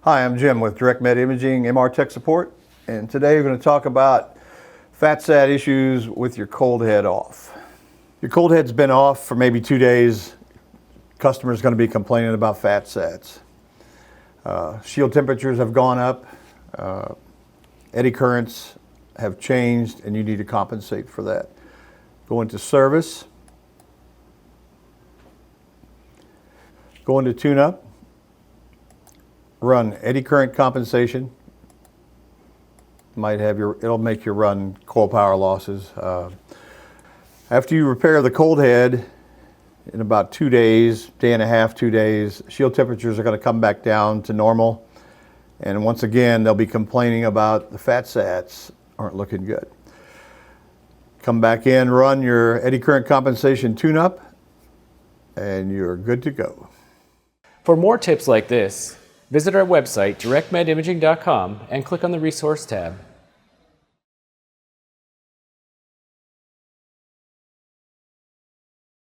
Hi, I'm Jim with DirectMed Imaging MR Tech Support, and today we're going to talk about fat sat issues with your cold head off. Your cold head's been off for maybe 2 days. Customer's going to be complaining about fat sats. Shield temperatures have gone up, eddy currents have changed, and you need to compensate for that. Go into service, go into tune-up, run eddy current compensation. It'll make you run coil power losses. After you repair the cold head, in about 2 days, day and a half, 2 days, shield temperatures are going to come back down to normal. And once again, they'll be complaining about the fat sats aren't looking good. Come back in, run your eddy current compensation tune-up, and you're good to go. For more tips like this, visit our website, directmedimaging.com, and click on the Resource tab.